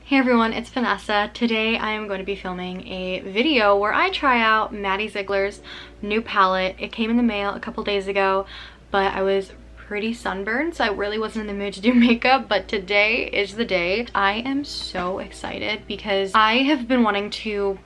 Hey everyone, it's Vanessa. Today I am going to be filming a video where I try out Maddie Ziegler's new palette. It came in the mail a couple days ago, but I was pretty sunburned, so I really wasn't in the mood to do makeup, but today is the day. I am so excited because I have been wanting to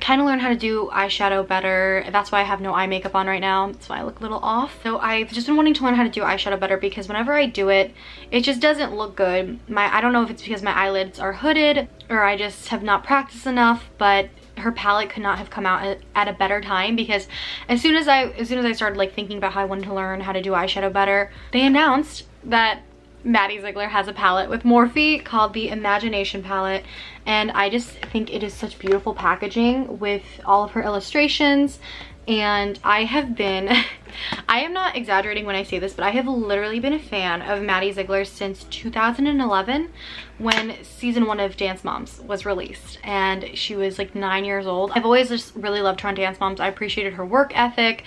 kind of learn how to do eyeshadow better. That's why I have no eye makeup on right now. That's why I look a little off. So I've just been wanting to learn how to do eyeshadow better because whenever I do it, it just doesn't look good. I don't know if it's because my eyelids are hooded or I just have not practiced enough, but her palette could not have come out at a better time because as soon as I started like thinking about how I wanted to learn how to do eyeshadow better, they announced that Maddie Ziegler has a palette with Morphe called the Imagination palette, and I just think it is such beautiful packaging with all of her illustrations. And I have been I am not exaggerating when I say this, but I have literally been a fan of Maddie Ziegler since 2011 when season 1 of Dance Moms was released, and she was like 9 years old. I've always just really loved her on Dance Moms. I appreciated her work ethic,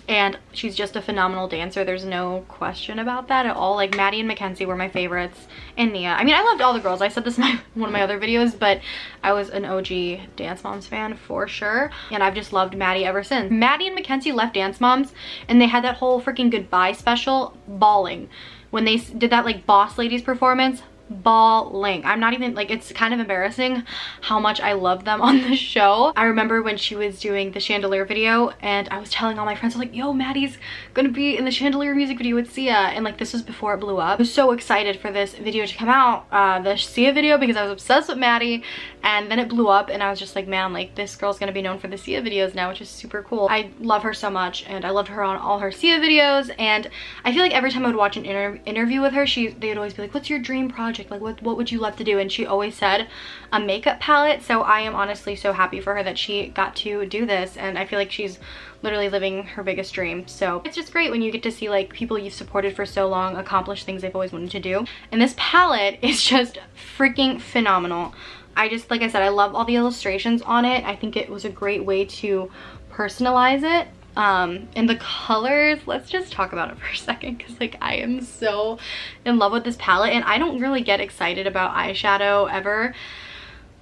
and she's just a phenomenal dancer. There's no question about that at all. Like Maddie and Mackenzie were my favorites, and Nia. I mean, I loved all the girls. I said this in one of my other videos, but I was an OG Dance Moms fan for sure, and I've just loved Maddie ever since. Maddie and Mackenzie left Dance Moms, and they had that whole freaking goodbye special, bawling. When they did that like Boss Ladies performance, bawling. I'm not even like, it's kind of embarrassing how much I love them on the show. I remember when she was doing the Chandelier video and I was telling all my friends, I was like, yo, Maddie's gonna be in the Chandelier music video with Sia, and like this was before it blew up. I was so excited for this video to come out, the Sia video, because I was obsessed with Maddie, and then it blew up and I was just like, man, like this girl's gonna be known for the Sia videos now, which is super cool. I love her so much, and I loved her on all her Sia videos, and I feel like every time I would watch an interview with her, they'd always be like, what's your dream project? Like what would you love to do? And she always said a makeup palette. So I am honestly so happy for her that she got to do this, and I feel like she's literally living her biggest dream. So it's just great when you get to see like people you've supported for so long accomplish things they've always wanted to do. And this palette is just freaking phenomenal. I just, like I said, I love all the illustrations on it. I think it was a great way to personalize it. And the colors, let's just talk about it for a second, because like I am so in love with this palette, and I don't really get excited about eyeshadow ever,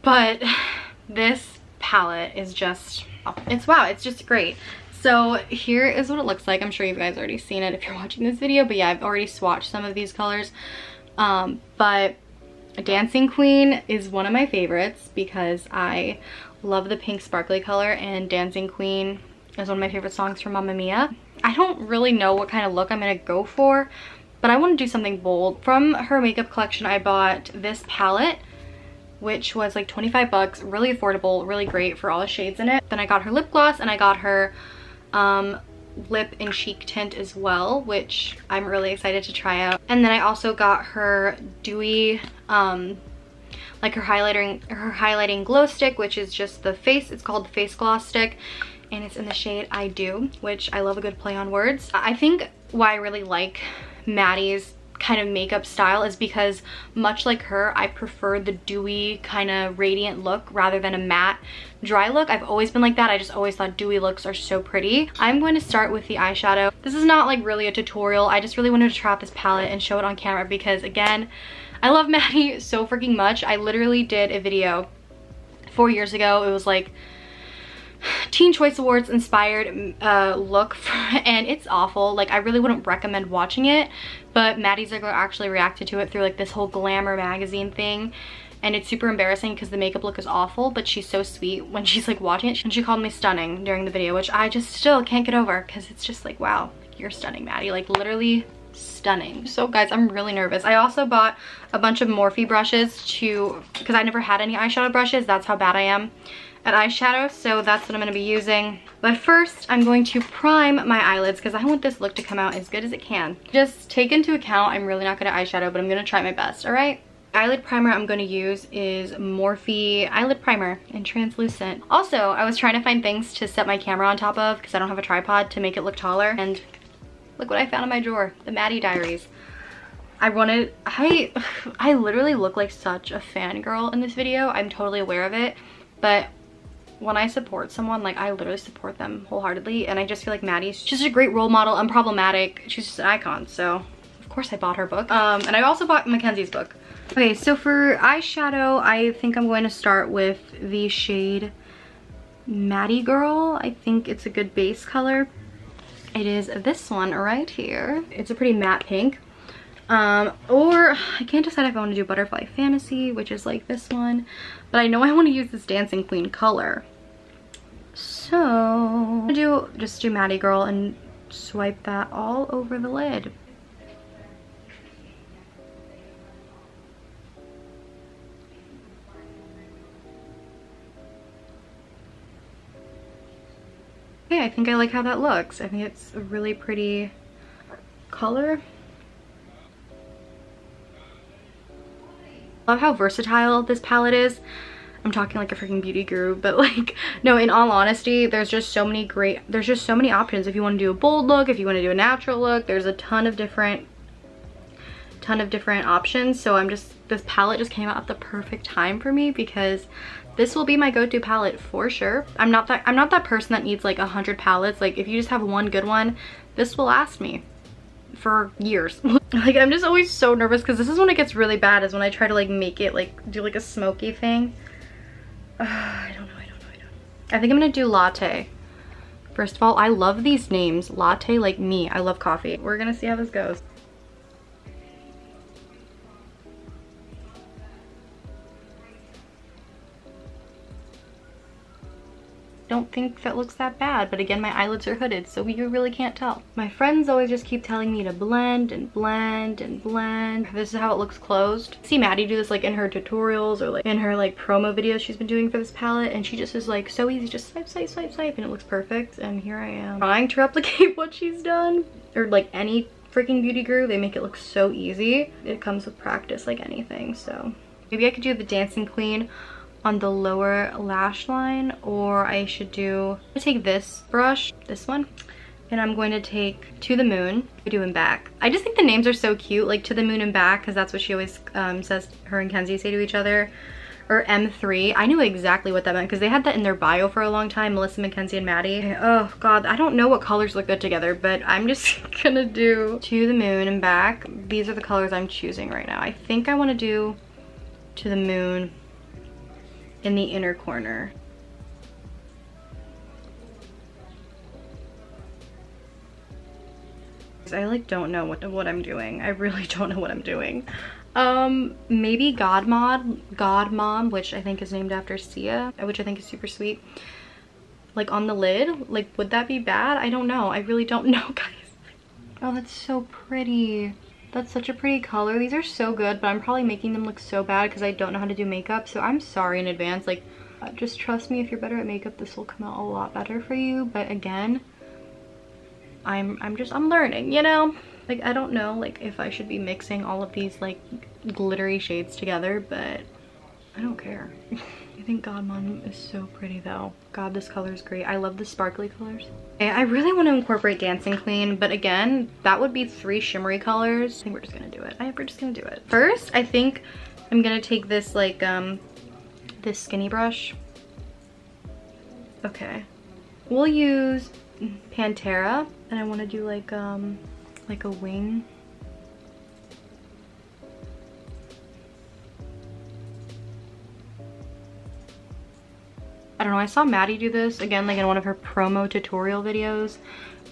but this palette is just, it's just great. So here is what it looks like. I'm sure you guys already seen it if you're watching this video, but yeah, I've already swatched some of these colors. But Dancing Queen is one of my favorites because I love the pink sparkly color, and Dancing Queen is one of my favorite songs from Mamma Mia. I don't really know what kind of look I'm gonna go for, but I want to do something bold. From her makeup collection, I bought this palette, which was like 25 bucks, really affordable, really great for all the shades in it. Then I got her lip gloss, and I got her lip and cheek tint as well, which I'm really excited to try out. And then I also got her dewy, like her highlighting glow stick, which is just the face, it's called the face gloss stick, and it's in the shade I Do, which I love a good play on words. I think why I really like Maddie's kind of makeup style is because, much like her, I prefer the dewy kind of radiant look rather than a matte dry look. I've always been like that. I just always thought dewy looks are so pretty. I'm going to start with the eyeshadow. This is not like really a tutorial. I just really wanted to try out this palette and show it on camera because, again, I love Maddie so freaking much. I literally did a video 4 years ago. It was like Teen Choice Awards inspired look and it's awful. Like I really wouldn't recommend watching it, but Maddie Ziegler actually reacted to it through like this whole Glamour magazine thing, and it's super embarrassing because the makeup look is awful, but she's so sweet when she's like watching it, and she called me stunning during the video, which I just still can't get over because it's just like, wow, you're stunning, Maddie, like literally stunning. So guys, I'm really nervous. I also bought a bunch of Morphe brushes because I never had any eyeshadow brushes. That's how bad I am at eyeshadow, so that's what I'm going to be using. But first, I'm going to prime my eyelids because I want this look to come out as good as it can. Just take into account I'm really not good at eyeshadow, but I'm going to try my best, alright? Eyelid primer I'm going to use is Morphe Eyelid Primer in Translucent. Also, I was trying to find things to set my camera on top of because I don't have a tripod to make it look taller, and look what I found in my drawer, the Maddie Diaries. I literally look like such a fangirl in this video. I'm totally aware of it, but when I support someone, like I literally support them wholeheartedly, and I just feel like Maddie's just a great role model, unproblematic. She's just an icon, so of course I bought her book. And I also bought Mackenzie's book. Okay, so for eyeshadow, I think I'm going to start with the shade Maddie Girl. I think it's a good base color. It is this one right here. It's a pretty matte pink. Or I can't decide if I want to do Butterfly Fantasy, which is like this one, but I know I want to use this Dancing Queen color. So I'm gonna just do Maddie Girl and swipe that all over the lid. Okay, I think I like how that looks. I think it's a really pretty color. I love how versatile this palette is. I'm talking like a freaking beauty guru, but like, no, in all honesty, there's just so many options. If you want to do a bold look, if you want to do a natural look, there's a ton of different options. So this palette just came out at the perfect time for me because this will be my go-to palette for sure. I'm not that person that needs like 100 palettes. Like if you just have one good one, this will last me for years. Like I'm just always so nervous because this is when it gets really bad, is when I try to like make it like do like a smoky thing. I don't know. I think I'm gonna do Latte. First of all, I love these names. Latte, like me. I love coffee. We're gonna see how this goes. Don't think that looks that bad, but again, my eyelids are hooded, so you really can't tell. My friends always just keep telling me to blend and blend and blend. This is how it looks closed. See Maddie do this like in her tutorials or like in her like promo videos she's been doing for this palette, and she just is like so easy, just swipe, swipe, swipe, swipe, and it looks perfect. And here I am trying to replicate what she's done, or like any freaking beauty guru. They make it look so easy. It comes with practice like anything. So maybe I could do the Dancing Queen on the lower lash line, or I should take this brush, this one, and I'm going to take To the Moon, Do and Back. I just think the names are so cute, like To the Moon and Back, because that's what she always says, her and Kenzie say to each other. Or M3, I knew exactly what that meant because they had that in their bio for a long time, Melissa, Mackenzie, and Maddie. Oh god, I don't know what colors look good together, but I'm just gonna do To the Moon and Back. These are the colors I'm choosing right now. I think I want to do To the Moon in the inner corner. I like don't know what I'm doing. I really don't know what I'm doing. Maybe God Mom, which I think is named after Sia, which I think is super sweet. Like on the lid, like would that be bad? I don't know. I really don't know, guys. Oh, that's so pretty. That's such a pretty color. These are so good, but I'm probably making them look so bad because I don't know how to do makeup. So I'm sorry in advance. Like, just trust me, if you're better at makeup, this will come out a lot better for you. But again, I'm learning, you know? Like, I don't know, like, if I should be mixing all of these, like, glittery shades together, but I don't care. I think God Mom is so pretty though. God, this color is great. I love the sparkly colors. Okay, I really want to incorporate Dancing Queen, but again, that would be 3 shimmery colors. I think we're just gonna do it. We're just gonna do it. First, I think I'm gonna take this like, this skinny brush. Okay. We'll use Pantera, and I want to do like a wing. I don't know, I saw Maddie do this again, like in one of her promo tutorial videos,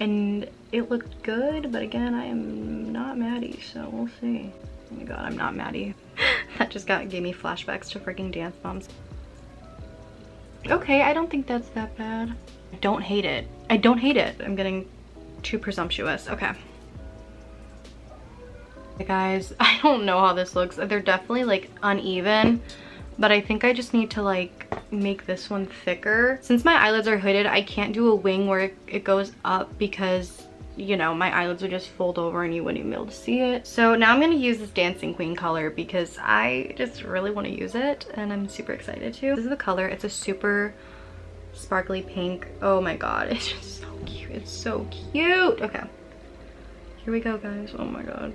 and it looked good, but again, I am not Maddie, so we'll see. Oh my god, I'm not Maddie. That just gave me flashbacks to freaking Dance Moms. Okay, I don't think that's that bad. I don't hate it. I don't hate it. I'm getting too presumptuous. Okay. Hey guys, I don't know how this looks. They're definitely like uneven, but I think I just need to like make this one thicker. Since my eyelids are hooded, I can't do a wing where it goes up because, you know, my eyelids would just fold over and you wouldn't even be able to see it. So now I'm gonna use this Dancing Queen color because I just really want to use it and I'm super excited to. This is the color. It's a super sparkly pink. Oh my god, it's just so cute. It's so cute. Okay, here we go, guys. Oh my god.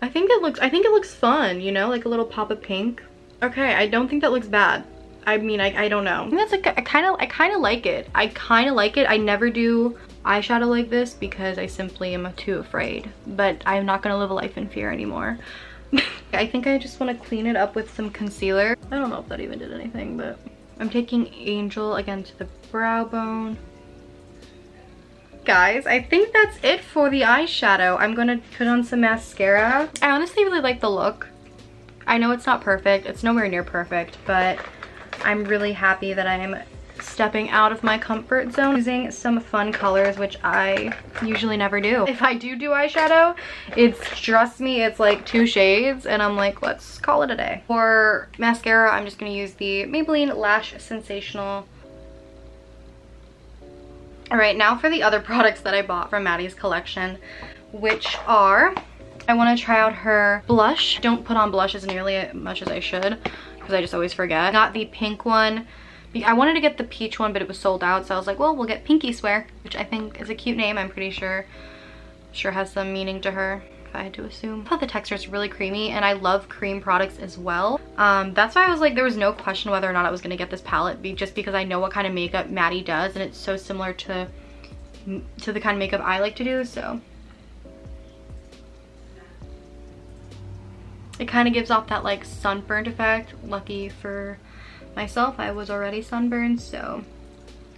I think it looks fun, you know, like a little pop of pink. Okay, I don't think that looks bad. I mean, I don't know. I think that's like, I kind of like it. I kind of like it. I never do eyeshadow like this because I simply am too afraid. But I'm not gonna live a life in fear anymore. I think I just want to clean it up with some concealer. I don't know if that even did anything, but I'm taking Angel again to the brow bone. Guys, I think that's it for the eyeshadow. I'm gonna put on some mascara. I honestly really like the look. I know it's not perfect. It's nowhere near perfect, but I'm really happy that I'm stepping out of my comfort zone using some fun colors, which I usually never do. If I do eyeshadow, it's, trust me, it's like 2 shades and I'm like, let's call it a day. For mascara, I'm just gonna use the Maybelline Lash Sensational. All right, now for the other products that I bought from Maddie's collection, which are, I want to try out her blush. Don't put on blushes nearly as much as I should because I just always forget. Got the pink one. I wanted to get the peach one, but it was sold out, so I was like, well, we'll get Pinky Swear, which I think is a cute name. I'm pretty sure has some meaning to her, if I had to assume. I thought the texture is really creamy, and I love cream products as well. That's why I was like, there was no question whether or not I was gonna get this palette, just because I know what kind of makeup Maddie does, and it's so similar to the kind of makeup I like to do, so. It kind of gives off that like sunburnt effect. Lucky for myself, I was already sunburned, so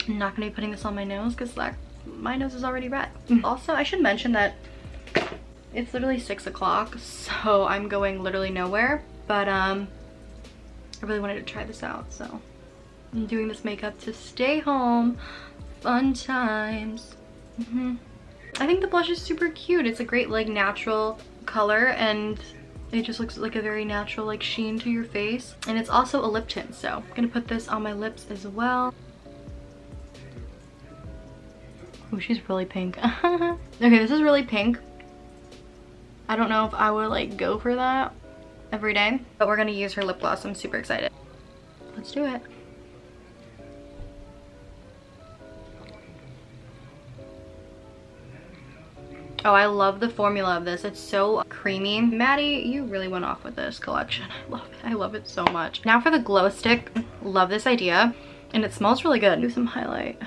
I'm not gonna be putting this on my nose because my nose is already red. Also, I should mention that it's literally 6 o'clock, so I'm going literally nowhere, but I really wanted to try this out, so I'm doing this makeup to stay home. Fun times. I think the blush is super cute. It's a great like natural color, and it just looks like a very natural like sheen to your face, and it's also a lip tint, so I'm gonna put this on my lips as well. Oh, she's really pink. Okay, this is really pink. I don't know if I would like go for that every day, but we're gonna use her lip gloss. I'm super excited. Let's do it. Oh, I love the formula of this. It's so creamy. Maddie, you really went off with this collection. I love it. I love it so much. Now for the glow stick. Love this idea. And it smells really good. Do some highlight.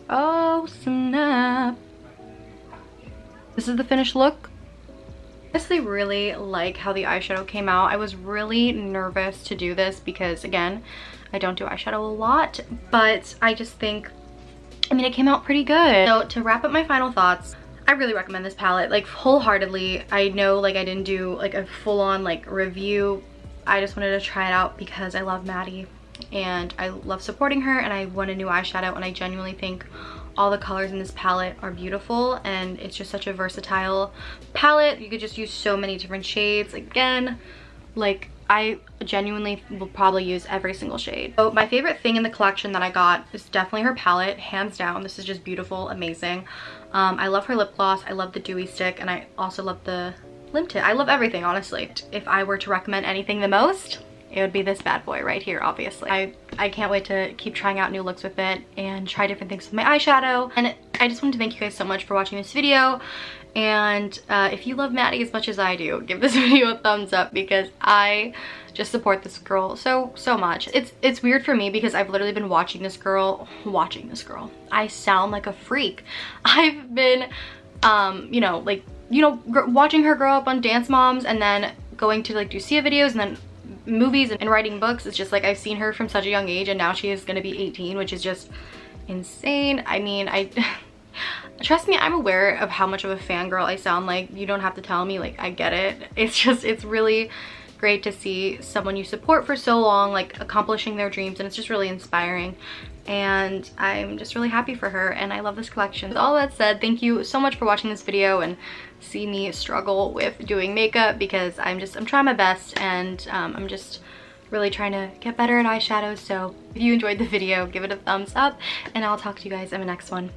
Oh, snap. This is the finished look. I honestly really like how the eyeshadow came out. I was really nervous to do this because, again, I don't do eyeshadow a lot. But I just think, I mean, it came out pretty good. So to wrap up my final thoughts, I really recommend this palette, like wholeheartedly. I know like I didn't do like a full-on like review. I just wanted to try it out because I love Maddie and I love supporting her, and I want a new eyeshadow, and I genuinely think all the colors in this palette are beautiful, and it's just such a versatile palette. You could just use so many different shades. Again, like I genuinely will probably use every single shade. So my favorite thing in the collection that I got is definitely her palette, hands down. This is just beautiful, amazing. I love her lip gloss. I love the dewy stick, and I also love the lip tint. I love everything, honestly. If I were to recommend anything the most, it would be this bad boy right here, obviously. I can't wait to keep trying out new looks with it and try different things with my eyeshadow. And I just wanted to thank you guys so much for watching this video. And if you love Maddie as much as I do, give this video a thumbs up because I just support this girl so much. It's weird for me because I've literally been watching this girl. I sound like a freak. I've been, watching her grow up on Dance Moms, and then going to like do Sia videos, and then movies and writing books. It's just like I've seen her from such a young age, and now she is going to be 18, which is just insane. I mean, trust me, I'm aware of how much of a fangirl I sound like. You don't have to tell me, like, I get it. It's really great to see someone you support for so long, like, accomplishing their dreams, and it's just really inspiring. And I'm just really happy for her, and I love this collection. With all that said, thank you so much for watching this video and see me struggle with doing makeup, because I'm trying my best, and I'm just really trying to get better at eyeshadows. So if you enjoyed the video, give it a thumbs up, and I'll talk to you guys in the next one.